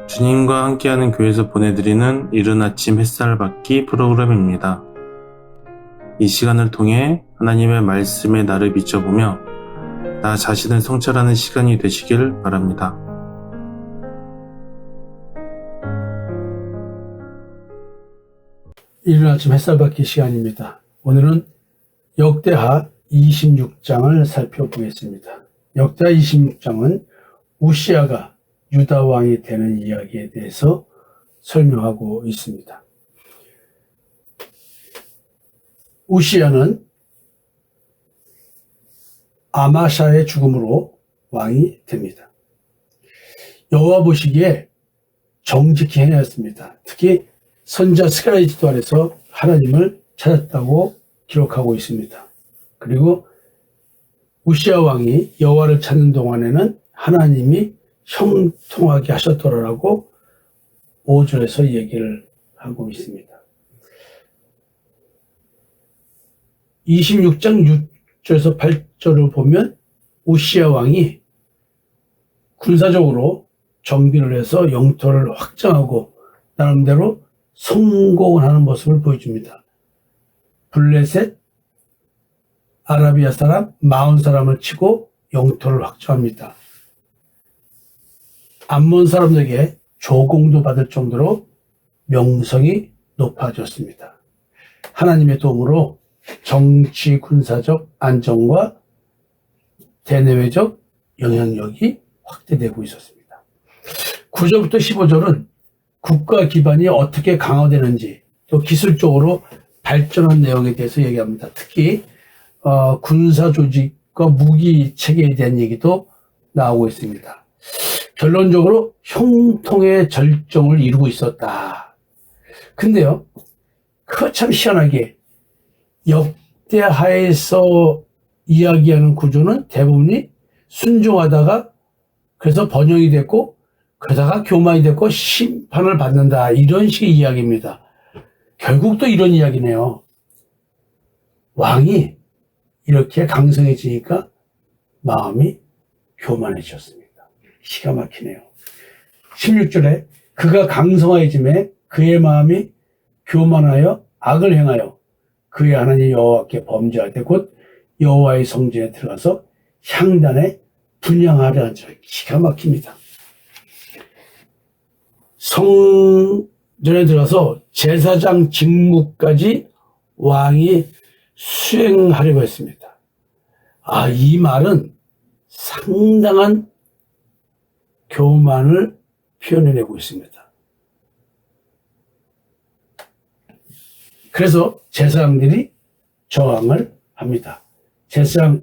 주님과 함께하는 교회에서 보내드리는 이른 아침 햇살 받기 프로그램입니다. 이 시간을 통해 하나님의 말씀에 나를 비춰보며 나 자신을 성찰하는 시간이 되시길 바랍니다. 이른 아침 햇살 받기 시간입니다. 오늘은 역대하 26장을 살펴보겠습니다. 역대하 26장은 우시야가 유다 왕이 되는 이야기에 대해서 설명하고 있습니다. 우시야는 아마샤의 죽음으로 왕이 됩니다. 여호와 보시기에 정직히 행하였습니다. 특히 선지자 스가랴 지도안에서 하나님을 찾았다고 기록하고 있습니다. 그리고 우시야 왕이 여호와를 찾는 동안에는 하나님이 형통하게 하셨더라라고 5절에서 얘기를 하고 있습니다. 26장 6절에서 8절을 보면 우시야 왕이 군사적으로 정비를 해서 영토를 확장하고 나름대로 성공을 하는 모습을 보여줍니다. 블레셋, 아라비아 사람 40사람을 치고 영토를 확장합니다. 암몬 사람들에게 조공도 받을 정도로 명성이 높아졌습니다. 하나님의 도움으로 정치 군사적 안정과 대내외적 영향력이 확대되고 있었습니다. 9절부터 15절은 국가 기반이 어떻게 강화되는지 또 기술적으로 발전한 내용에 대해서 얘기합니다. 특히 군사 조직과 무기 체계에 대한 얘기도 나오고 있습니다. 결론적으로 형통의 절정을 이루고 있었다. 근데요, 그거 참 희한하게 역대하에서 이야기하는 구조는 대부분이 순종하다가 그래서 번영이 됐고 그러다가 교만이 됐고 심판을 받는다, 이런 식의 이야기입니다. 결국 또 이런 이야기네요. 왕이 이렇게 강성해지니까 마음이 교만해졌습니다. 기가 막히네요. 16절에 그가 강성해짐에 그의 마음이 교만하여 악을 행하여 그의 하나님 여호와께 범죄하되 곧 여호와의 성전에 들어가서 향단에 분향하려 한지라. 기가 막힙니다. 성전에 들어가서 제사장 직무까지 왕이 수행하려고 했습니다. 이 말은 상당한 교만을 표현해내고 있습니다. 그래서 제사장들이 저항을 합니다. 제사장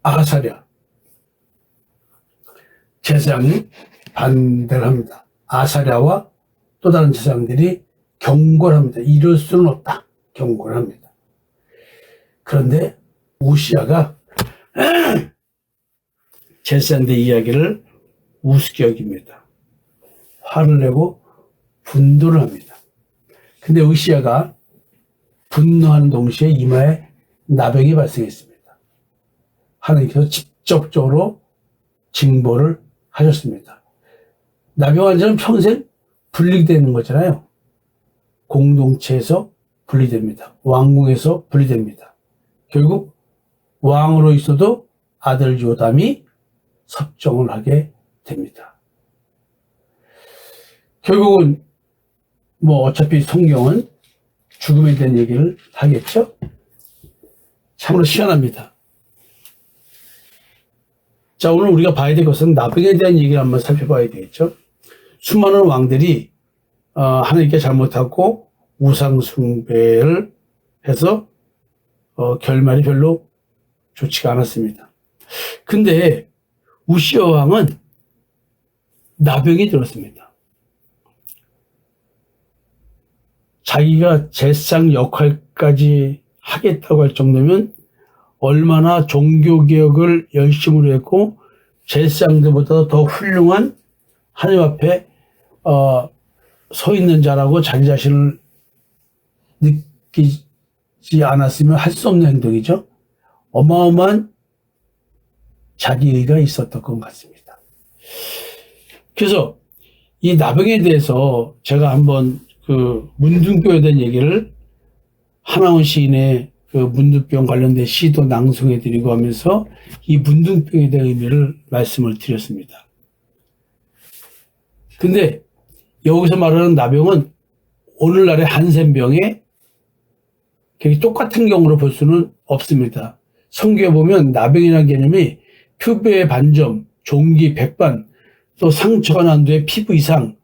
아사랴, 제사장이 반대를 합니다. 아사랴와 또 다른 제사장들이 경고를 합니다. 이럴 수는 없다, 경고를 합니다. 그런데 우시야가 제사장들 이야기를 우습게 여깁니다. 화를 내고 분노를 합니다. 근데 우시야가 분노하는 동시에 이마에 나병이 발생했습니다. 하나님께서 직접적으로 징벌을 하셨습니다. 나병 환자는 평생 분리되는 거잖아요. 공동체에서 분리됩니다. 왕궁에서 분리됩니다. 결국 왕으로 있어도 아들 요담이 섭정을 하게 됩니다. 결국은 어차피 성경은 죽음에 대한 얘기를 하겠죠? 참으로 희한합니다. 자, 오늘 우리가 봐야 될 것은 나병에 대한 얘기를 한번 살펴봐야 되겠죠? 수많은 왕들이 하나님께 잘못하고 우상 숭배를 해서 결말이 별로 좋지가 않았습니다. 근데 우시야 왕은 나병이 들었습니다. 자기가 제사장 역할까지 하겠다고 할 정도면 얼마나 종교개혁을 열심으로 했고 제사장들보다 더 훌륭한 하나님 앞에 서 있는 자라고 자기 자신을 느끼지 않았으면 할 수 없는 행동이죠. 어마어마한 자기의가 있었던 것 같습니다. 그래서 이 나병에 대해서 제가 한번 그 문둥병에 대한 얘기를 하나원 시인의 그 문둥병 관련된 시도 낭송해 드리고 하면서 이 문둥병에 대한 의미를 말씀을 드렸습니다. 근데 여기서 말하는 나병은 오늘날의 한센병에 똑같은 경우로 볼 수는 없습니다. 성경에 보면 나병이라는 개념이 표부의 반점, 종기, 백반, 또 상처가 난 뒤에 피부 이상,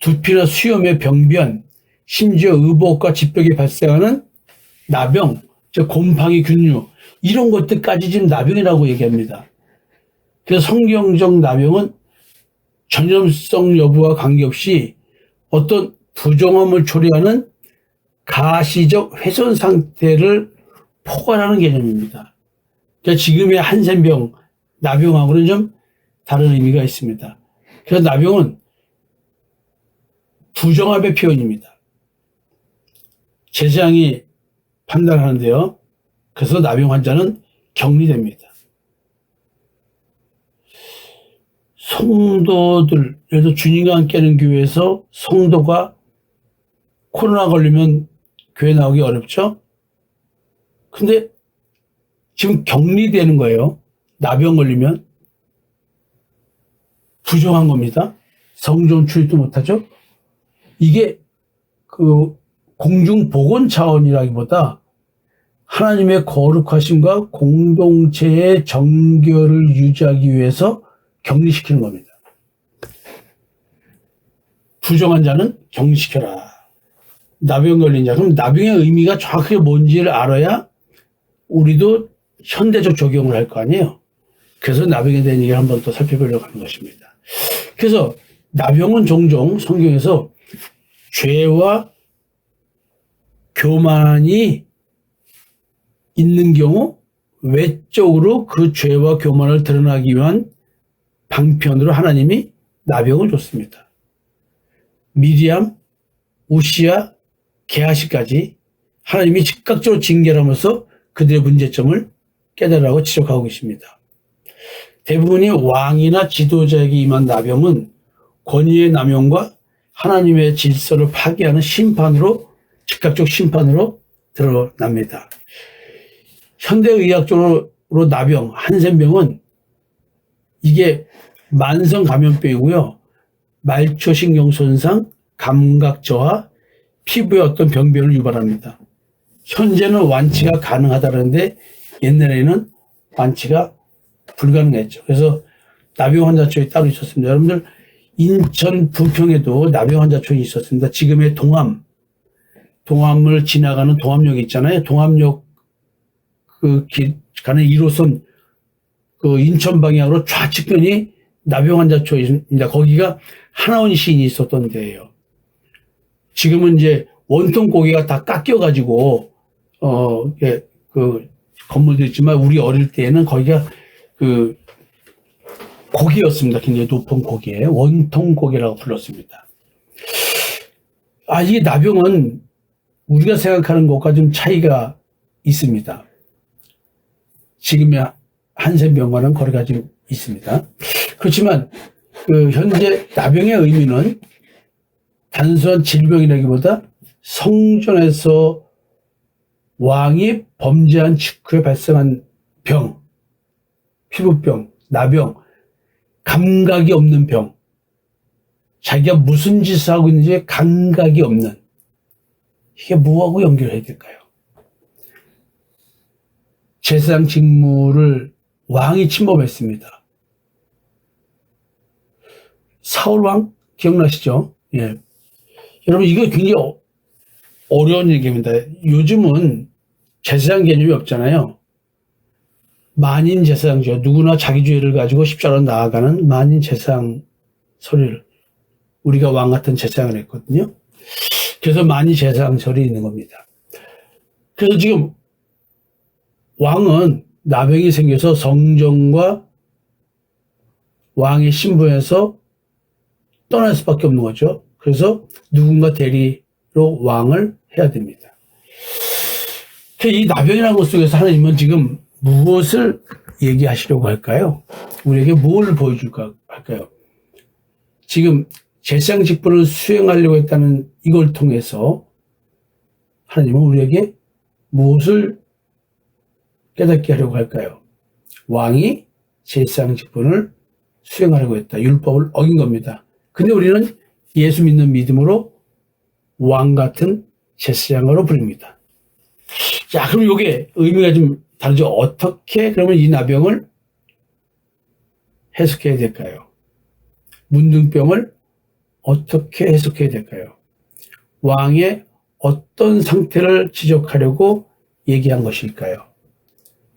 두피나 수염의 병변, 심지어 의복과 집벽에 발생하는 나병, 즉 곰팡이, 균류 이런 것들까지 지금 나병이라고 얘기합니다. 그래서 성경적 나병은 전염성 여부와 관계없이 어떤 부정함을 초래하는 가시적 훼손 상태를 포괄하는 개념입니다. 그러니까 지금의 한센병, 나병하고는 좀 다른 의미가 있습니다. 그래서 나병은 부정합의 표현입니다. 제사장이 판단하는데요. 그래서 나병 환자는 격리됩니다. 성도들, 예를 들어 주님과 함께하는 교회에서 성도가 코로나 걸리면 교회 나오기 어렵죠? 근데 지금 격리되는 거예요. 나병 걸리면. 부정한 겁니다. 성전 출입도 못하죠? 이게 그 공중보건 차원이라기보다 하나님의 거룩하심과 공동체의 정결을 유지하기 위해서 격리시키는 겁니다. 부정한 자는 격리시켜라. 나병 걸린 자. 그럼 나병의 의미가 정확하게 뭔지를 알아야 우리도 현대적 적용을 할 거 아니에요. 그래서 나병에 대한 얘기를 한번 또 살펴보려고 하는 것입니다. 그래서 나병은 종종 성경에서 죄와 교만이 있는 경우 외적으로 그 죄와 교만을 드러나기 위한 방편으로 하나님이 나병을 줬습니다. 미리암, 우시야, 게하시까지 하나님이 즉각적으로 징계하면서 그들의 문제점을 깨달으라고 지적하고 계십니다. 대부분이 왕이나 지도자에게 임한 나병은 권위의 남용과 하나님의 질서를 파괴하는 심판으로, 즉각적 심판으로 드러납니다. 현대의학적으로 나병, 한센병은 이게 만성 감염병이고요. 말초신경 손상, 감각 저하, 피부의 어떤 병변을 유발합니다. 현재는 완치가 가능하다는데 옛날에는 완치가 불가능했죠. 그래서 나병 환자촌이 따로 있었습니다. 여러분들 인천 부평에도 나병 환자촌이 있었습니다. 지금의 동암을 지나가는 동암역이 있잖아요. 동암역 그 길 가는 1호선 그 인천 방향으로 좌측면이 나병 환자촌입니다. 거기가 하나원 시인이 있었던 데예요. 지금은 이제 원통 고개가 다 깎여가지고 그 건물도 있지만 우리 어릴 때에는 거기가 그 고개였습니다. 굉장히 높은 고개, 원통 고개라고 불렀습니다. 이게 나병은 우리가 생각하는 것과 좀 차이가 있습니다. 지금의 한센병과는 거리가 좀 있습니다. 그렇지만 그 현재 나병의 의미는 단순한 질병이라기보다 성전에서 왕이 범죄한 직후에 발생한 병, 피부병, 나병, 감각이 없는 병, 자기가 무슨 짓을 하고 있는지 감각이 없는, 이게 뭐하고 연결해야 될까요? 제사장 직무를 왕이 침범했습니다. 사울왕 기억나시죠? 예. 여러분 이거 굉장히 어려운 얘기입니다. 요즘은 제사장 개념이 없잖아요. 만인 제사장죠. 누구나 자기 죄를 가지고 십자가로 나아가는 만인 제사장 소리를 우리가 왕 같은 제사장을 했거든요. 그래서 만인 제사장설이 있는 겁니다. 그래서 지금 왕은 나병이 생겨서 성전과 왕의 신분에서 떠날 수밖에 없는 거죠. 그래서 누군가 대리로 왕을 해야 됩니다. 이 나병이라는 것 속에서 하나님은 지금 무엇을 얘기하시려고 할까요? 우리에게 뭘 보여줄까 할까요? 지금 제사장 직분을 수행하려고 했다는 이걸 통해서 하나님은 우리에게 무엇을 깨닫게 하려고 할까요? 왕이 제사장 직분을 수행하려고 했다. 율법을 어긴 겁니다. 근데 우리는 예수 믿는 믿음으로 왕 같은 제사장으로 부릅니다. 자, 그럼 이게 의미가 좀 다르죠. 어떻게 그러면 이 나병을 해석해야 될까요? 문둥병을 어떻게 해석해야 될까요? 왕의 어떤 상태를 지적하려고 얘기한 것일까요?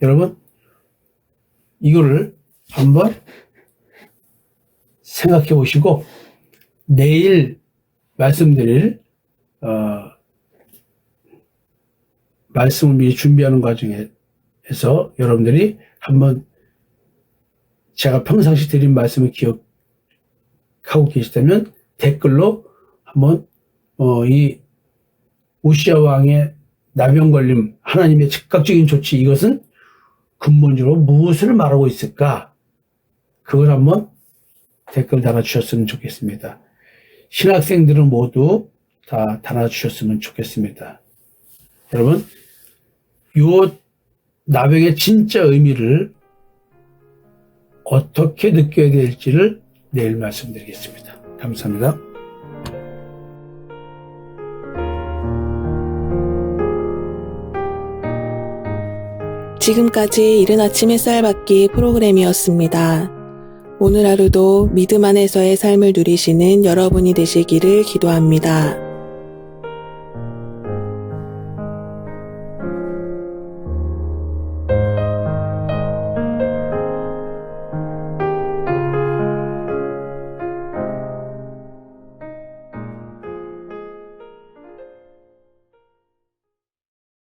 여러분, 이거를 한번 생각해 보시고 내일 말씀드릴 말씀을 미리 준비하는 과정에서 여러분들이 한번 제가 평상시 드린 말씀을 기억하고 계시다면 댓글로 한번 이 우시야 왕의 나병 걸림, 하나님의 즉각적인 조치, 이것은 근본적으로 무엇을 말하고 있을까? 그걸 한번 댓글 달아주셨으면 좋겠습니다. 신학생들은 모두 다 달아주셨으면 좋겠습니다. 여러분, 요 나병의 진짜 의미를 어떻게 느껴야 될지를 내일 말씀드리겠습니다. 감사합니다. 지금까지 이른 아침 햇살 받기 프로그램이었습니다. 오늘 하루도 믿음 안에서의 삶을 누리시는 여러분이 되시기를 기도합니다.